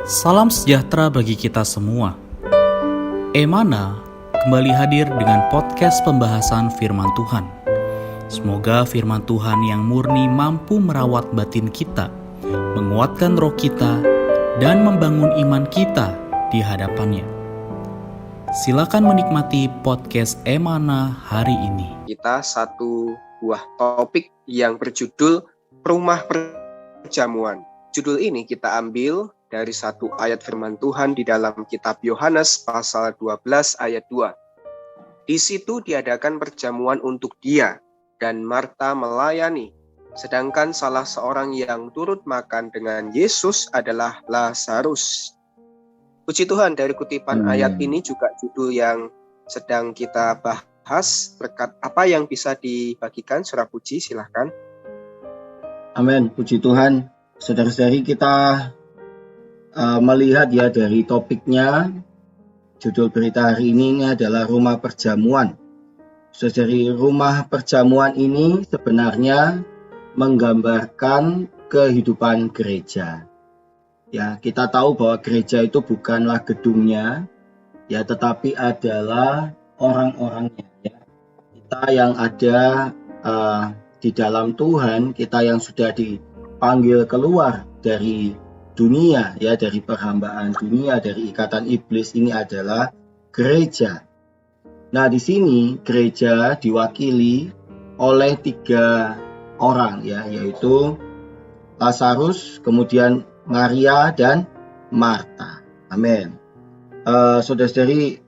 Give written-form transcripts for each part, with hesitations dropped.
Salam sejahtera bagi kita semua. Emana kembali hadir dengan podcast pembahasan firman Tuhan. Semoga firman Tuhan yang murni mampu merawat batin kita, menguatkan roh kita, dan membangun iman kita di hadapannya. Silakan menikmati podcast Emana hari ini. Kita satu buah topik yang berjudul Rumah Perjamuan. Judul ini kita ambil dari satu ayat firman Tuhan di dalam kitab Yohanes pasal 12 ayat 2. Di situ diadakan perjamuan untuk dia, dan Marta melayani. Sedangkan salah seorang yang turut makan dengan Yesus adalah Lazarus. Puji Tuhan, dari kutipan ayat ini juga judul yang sedang kita bahas. Berkat apa yang bisa dibagikan, Saudara Puji, silahkan. Amin, puji Tuhan. Saudara-saudari, kita melihat ya dari topiknya, judul berita hari ini adalah Rumah Perjamuan. Dari Rumah Perjamuan ini sebenarnya menggambarkan kehidupan gereja. Ya, kita tahu bahwa gereja itu bukanlah gedungnya, ya, tetapi adalah orang-orangnya. Ya. Kita yang ada di dalam Tuhan, kita yang sudah dipanggil keluar dari dunia, ya, dari perhambaan dunia, dari ikatan iblis, ini adalah gereja. Nah, di sini gereja diwakili oleh 3 orang, ya, yaitu Lazarus, kemudian Maria dan Marta. Amin. Saudara-saudari,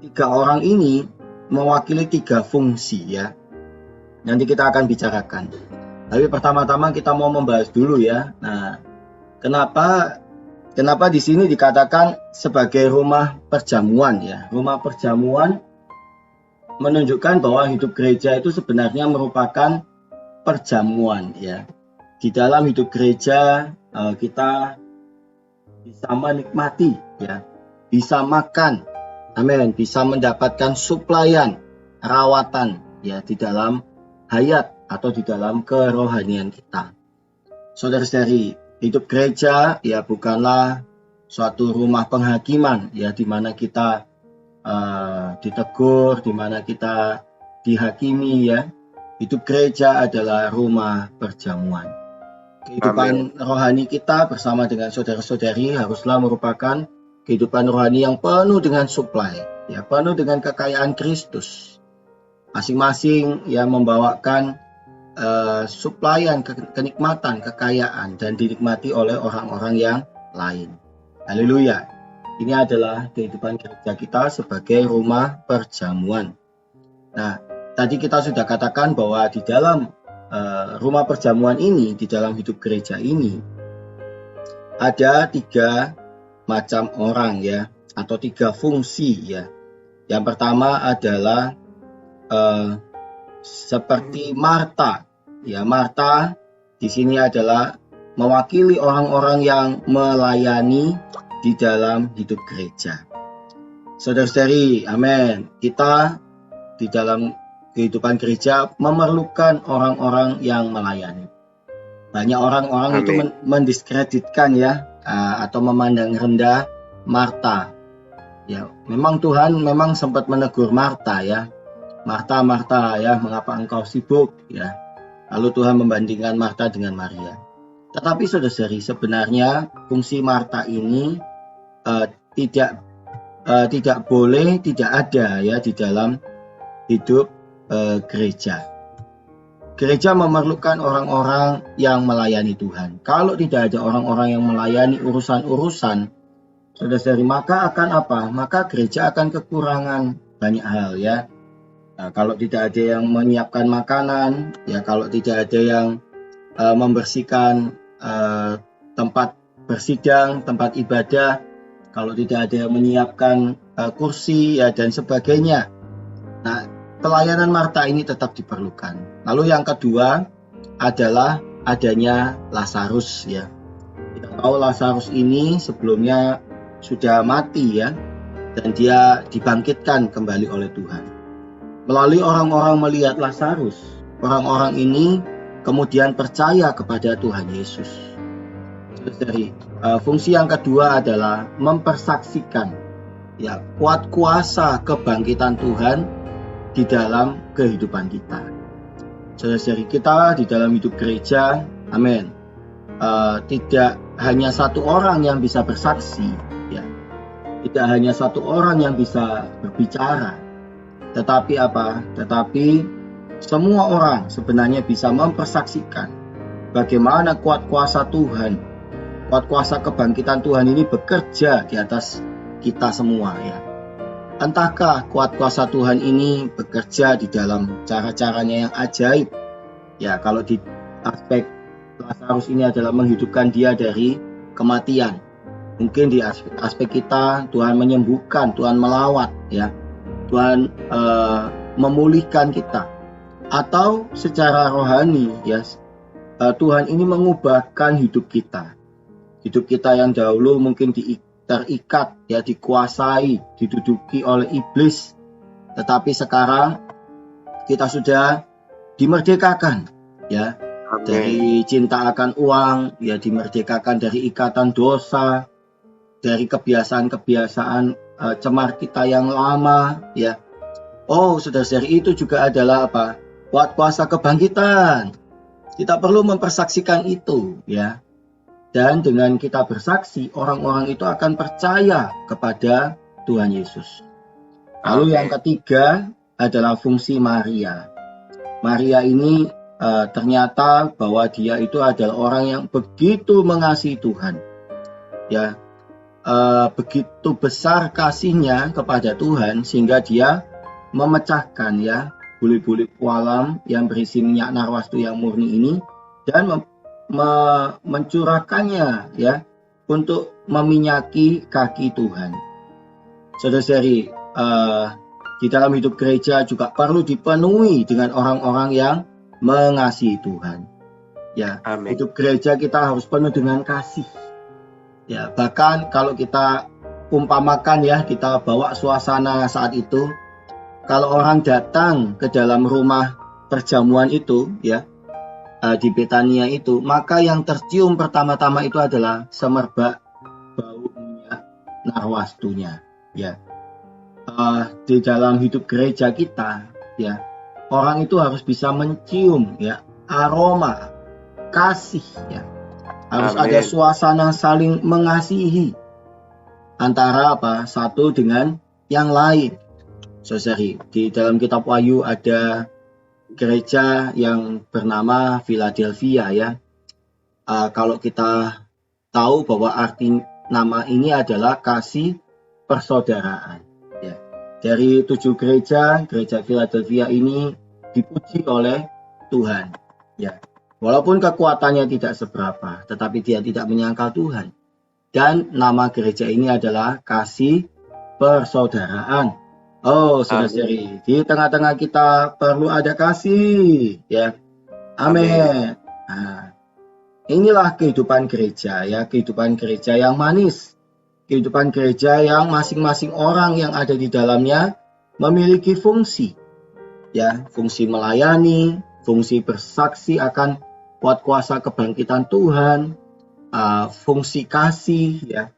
3 orang ini mewakili 3 fungsi, ya. Nanti kita akan bicarakan. Tapi pertama-tama kita mau membahas dulu, ya. Nah, Kenapa di sini dikatakan sebagai rumah perjamuan, ya? Rumah perjamuan menunjukkan bahwa hidup gereja itu sebenarnya merupakan perjamuan, ya. Di dalam hidup gereja kita bisa menikmati, ya, bisa makan, amin, bisa mendapatkan suplaian, rawatan, ya, di dalam hayat atau di dalam kerohanian kita. Saudara-saudari, hidup gereja, ya, bukanlah suatu rumah penghakiman, ya, di mana kita ditegur, di mana kita dihakimi, ya. Hidup gereja adalah rumah perjamuan. Kehidupan rohani kita bersama dengan saudara-saudari haruslah merupakan kehidupan rohani yang penuh dengan suplai, ya, penuh dengan kekayaan Kristus. Masing-masing yang membawakan suplaian, kenikmatan, kekayaan, dan dinikmati oleh orang-orang yang lain. Haleluya. Ini adalah kehidupan gereja kita sebagai rumah perjamuan. Nah, tadi kita sudah katakan bahwa di dalam rumah perjamuan ini, di dalam hidup gereja ini, ada 3 macam orang, ya, atau 3 fungsi, ya. Yang pertama adalah seperti Marta. Ya, Marta di sini adalah mewakili orang-orang yang melayani di dalam hidup gereja. Saudara-saudari, amin. Kita di dalam kehidupan gereja memerlukan orang-orang yang melayani. Banyak orang-orang itu mendiskreditkan, ya, atau memandang rendah Marta. Ya, memang Tuhan memang sempat menegur Marta, ya. Marta, Marta, ya, mengapa engkau sibuk, ya. Lalu Tuhan membandingkan Marta dengan Maria. Tetapi saudara-saudari, sebenarnya fungsi Marta ini tidak boleh tidak ada, ya, di dalam hidup gereja. Gereja memerlukan orang-orang yang melayani Tuhan. Kalau tidak ada orang-orang yang melayani urusan-urusan, saudara-saudari, maka akan apa? Maka gereja akan kekurangan banyak hal, ya. Nah, kalau tidak ada yang menyiapkan makanan, ya, kalau tidak ada yang membersihkan tempat bersidang, tempat ibadah, kalau tidak ada yang menyiapkan kursi, ya, dan sebagainya. Nah, pelayanan Marta ini tetap diperlukan. Lalu yang kedua adalah adanya Lazarus, ya. Kita tahu Lazarus ini sebelumnya sudah mati, ya, dan dia dibangkitkan kembali oleh Tuhan. Melalui orang-orang melihat Lazarus, orang-orang ini kemudian percaya kepada Tuhan Yesus. Dari Fungsi yang kedua adalah mempersaksikan ya kuat kuasa kebangkitan Tuhan di dalam kehidupan kita. Saudara-saudari kita di dalam hidup gereja, amin. Tidak hanya satu orang yang bisa bersaksi, ya. Tidak hanya satu orang yang bisa berbicara, tetapi apa? Tetapi semua orang sebenarnya bisa mempersaksikan bagaimana kuat kuasa Tuhan, kuat kuasa kebangkitan Tuhan ini bekerja di atas kita semua, ya. Entahkah kuat kuasa Tuhan ini bekerja di dalam cara-caranya yang ajaib. Ya, kalau di aspek Lazarus ini adalah menghidupkan dia dari kematian. Mungkin di aspek kita Tuhan menyembuhkan, Tuhan melawat, ya. Tuhan memulihkan kita. Atau secara rohani, ya, Tuhan ini mengubahkan hidup kita. Hidup kita yang dahulu mungkin terikat, ya, dikuasai, diduduki oleh iblis. Tetapi sekarang kita sudah dimerdekakan, ya. Amin. Dari cinta akan uang, ya, dimerdekakan dari ikatan dosa, dari kebiasaan-kebiasaan cemar kita yang lama, ya. Oh, saudara-saudari, itu juga adalah apa? Kuat kuasa kebangkitan. Kita perlu mempersaksikan itu, ya. Dan dengan kita bersaksi, orang-orang itu akan percaya kepada Tuhan Yesus. Lalu yang ketiga adalah fungsi Maria. Maria ini ternyata bahwa dia itu adalah orang yang begitu mengasihi Tuhan. Ya, begitu besar kasihnya kepada Tuhan sehingga dia memecahkan, ya, bulir-bulir pualam yang berisi minyak narwastu yang murni ini dan mencurahkannya, ya, untuk meminyaki kaki Tuhan. Saudara-saudari, di dalam hidup gereja juga perlu dipenuhi dengan orang-orang yang mengasihi Tuhan. Ya, Amin. hidup gereja kita harus penuh dengan kasih. Ya, bahkan kalau kita umpamakan, ya, kita bawa suasana saat itu, kalau orang datang ke dalam rumah perjamuan itu, ya, di Betania itu, maka yang tercium pertama-tama itu adalah semerbak bau minyak narwastunya, ya. Di dalam hidup gereja kita, ya, orang itu harus bisa mencium, ya, aroma kasih, ya. Harus Amin. ada suasana saling mengasihi antara apa? Satu dengan yang lain. Saudari, di dalam kitab Wahyu ada gereja yang bernama Philadelphia, ya. Kalau kita tahu bahwa arti nama ini adalah kasih persaudaraan, ya. Dari 7 gereja Philadelphia ini dipuji oleh Tuhan, ya. Walaupun kekuatannya tidak seberapa, tetapi dia tidak menyangkal Tuhan. Dan nama gereja ini adalah kasih persaudaraan. Oh, saudara-saudari, di tengah-tengah kita perlu ada kasih, ya. Amin. Nah, inilah kehidupan gereja, ya, kehidupan gereja yang manis. Kehidupan gereja yang masing-masing orang yang ada di dalamnya memiliki fungsi, ya, fungsi melayani, fungsi bersaksi akan kuat kuasa kebangkitan Tuhan, fungsi kasih, ya.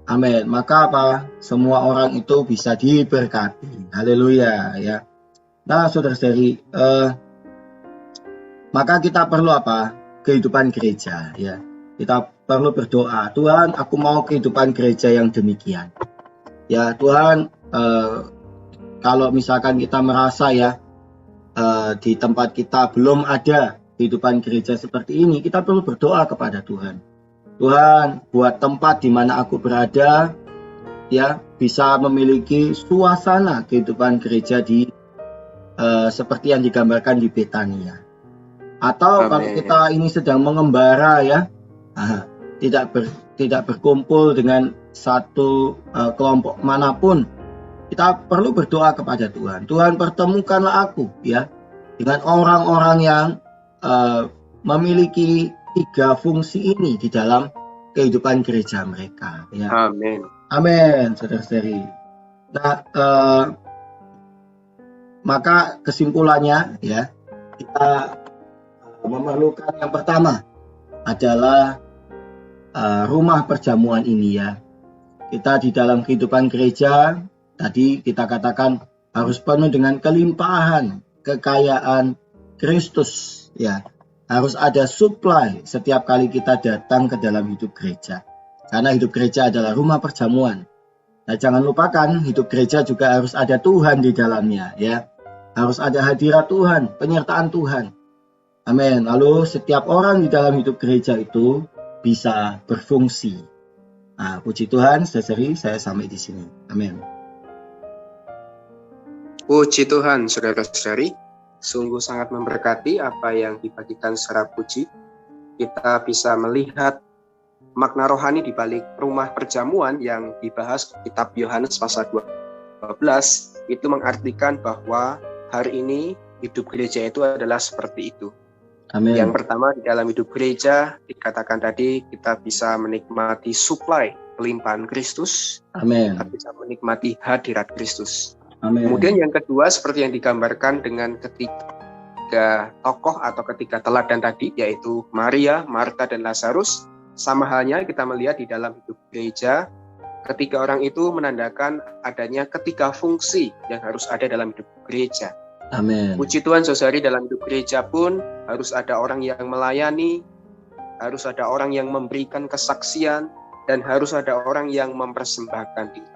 Amin. Maka apa? Semua orang itu bisa diberkati. Haleluya, ya. Nah, saudara-saudari, maka kita perlu apa? Kehidupan gereja, ya. Kita perlu berdoa, Tuhan, aku mau kehidupan gereja yang demikian. Ya, Tuhan, kalau misalkan kita merasa, ya, di tempat kita belum ada kehidupan gereja seperti ini, kita perlu berdoa kepada Tuhan. Tuhan, buat tempat di mana aku berada, ya, bisa memiliki suasana kehidupan gereja di seperti yang digambarkan di Betania. Atau Amin. kalau kita ini sedang mengembara, ya, tidak berkumpul dengan satu kelompok manapun, kita perlu berdoa kepada Tuhan. Tuhan, pertemukanlah aku, ya, dengan orang-orang yang memiliki 3 fungsi ini di dalam kehidupan gereja mereka, ya. Amin. Amin, saudara-saudari. Nah, maka kesimpulannya, ya, kita memerlukan yang pertama adalah rumah perjamuan ini ya. Kita di dalam kehidupan gereja, tadi kita katakan harus penuh dengan kelimpahan, kekayaan Kristus ya. Harus ada supply setiap kali kita datang ke dalam hidup gereja. Karena hidup gereja adalah rumah perjamuan. Nah, jangan lupakan hidup gereja juga harus ada Tuhan di dalamnya ya. Harus ada hadirat Tuhan, penyertaan Tuhan. Amin. Lalu setiap orang di dalam hidup gereja itu bisa berfungsi. Nah, puji Tuhan, saudari, saya sampai di sini. Amin. Puji Tuhan, saudara-saudari. Sungguh sangat memberkati apa yang dibagikan secara puji. Kita bisa melihat makna rohani di balik rumah perjamuan yang dibahas kitab Yohanes pasal 12. Itu mengartikan bahwa hari ini hidup gereja itu adalah seperti itu. Amin. Yang pertama, di dalam hidup gereja dikatakan tadi kita bisa menikmati supply kelimpahan Kristus. Amin. Kita bisa menikmati hadirat Kristus. Amin. Kemudian yang kedua, seperti yang digambarkan dengan ketiga tokoh atau ketiga teladan tadi, yaitu Maria, Marta, dan Lazarus. Sama halnya kita melihat di dalam hidup gereja, ketiga orang itu menandakan adanya ketiga fungsi yang harus ada dalam hidup gereja. Amin. Puji Tuhan, saudari, dalam hidup gereja pun harus ada orang yang melayani, harus ada orang yang memberikan kesaksian, dan harus ada orang yang mempersembahkan diri.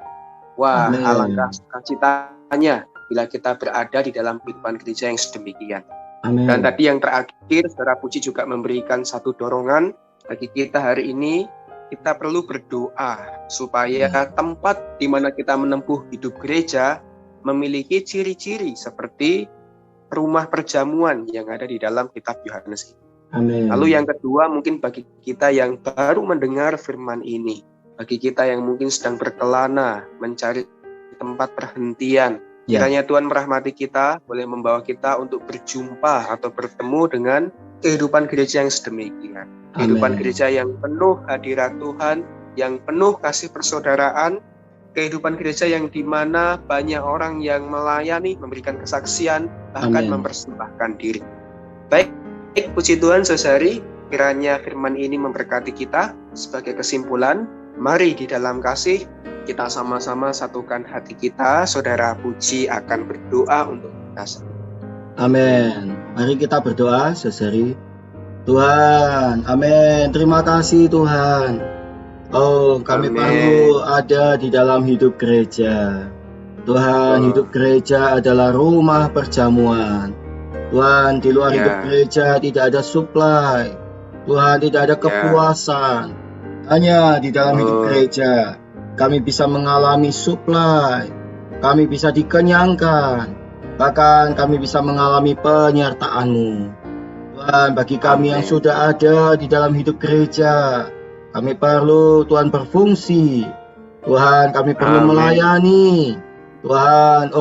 Wah, Amin. alangkah sukacitanya bila kita berada di dalam kehidupan gereja yang sedemikian. Amin. Dan tadi yang terakhir, saudara Puji juga memberikan satu dorongan bagi kita hari ini. Kita perlu berdoa supaya tempat di mana kita menempuh hidup gereja memiliki ciri-ciri seperti rumah perjamuan yang ada di dalam kitab Yohanes ini. Amin. Lalu yang kedua, mungkin bagi kita yang baru mendengar firman ini, bagi kita yang mungkin sedang berkelana mencari tempat perhentian, kiranya Tuhan merahmati kita, boleh membawa kita untuk berjumpa atau bertemu dengan kehidupan gereja yang sedemikian. Kehidupan gereja yang penuh hadirat Tuhan, yang penuh kasih persaudaraan, kehidupan gereja yang dimana banyak orang yang melayani, memberikan kesaksian, bahkan mempersembahkan diri. Baik, puji Tuhan, saudari, kiranya firman ini memberkati kita. Sebagai kesimpulan, mari di dalam kasih kita sama-sama satukan hati kita. Saudara Puji akan berdoa untuk kita semua. Amin. Mari kita berdoa, saudari. Tuhan, amin. Terima kasih Tuhan. Oh, kami perlu ada di dalam hidup gereja. Tuhan, hidup gereja adalah rumah perjamuan. Tuhan, di luar hidup gereja tidak ada supply. Tuhan, tidak ada kepuasan. Hanya di dalam hidup gereja kami bisa mengalami supply. Kami bisa dikenyangkan. Bahkan kami bisa mengalami penyertaan-Mu. Tuhan, bagi kami yang sudah ada di dalam hidup gereja, kami perlu Tuhan berfungsi. Tuhan, kami perlu melayani. Tuhan,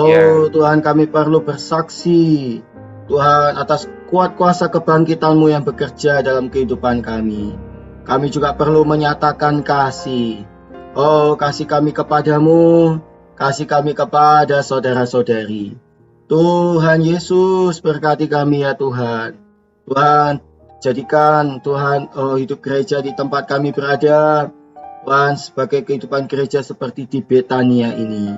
Tuhan, kami perlu bersaksi. Tuhan, atas kuat kuasa kebangkitan-Mu yang bekerja dalam kehidupan kami. Kami juga perlu menyatakan kasih. Oh, kasih kami kepadamu, kasih kami kepada saudara-saudari. Tuhan Yesus, berkati kami ya Tuhan. Tuhan, jadikan Tuhan hidup gereja di tempat kami berada, Tuhan, sebagai kehidupan gereja seperti di Betania ini.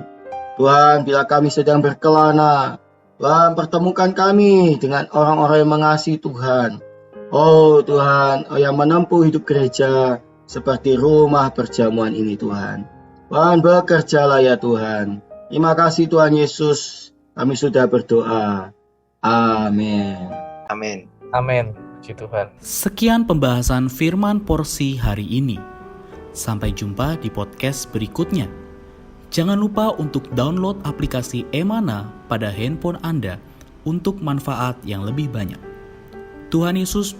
Tuhan, bila kami sedang berkelana, Tuhan, pertemukan kami dengan orang-orang yang mengasihi Tuhan. Oh Tuhan, yang menempuh hidup gereja seperti rumah perjamuan ini Tuhan. Tuhan, bekerjalah ya Tuhan. Terima kasih Tuhan Yesus, kami sudah berdoa. Amin. Amin. Amin. Puji Tuhan. Sekian pembahasan firman porsi hari ini. Sampai jumpa di podcast berikutnya. Jangan lupa untuk download aplikasi Emana pada handphone Anda untuk manfaat yang lebih banyak. Tuhan Yesus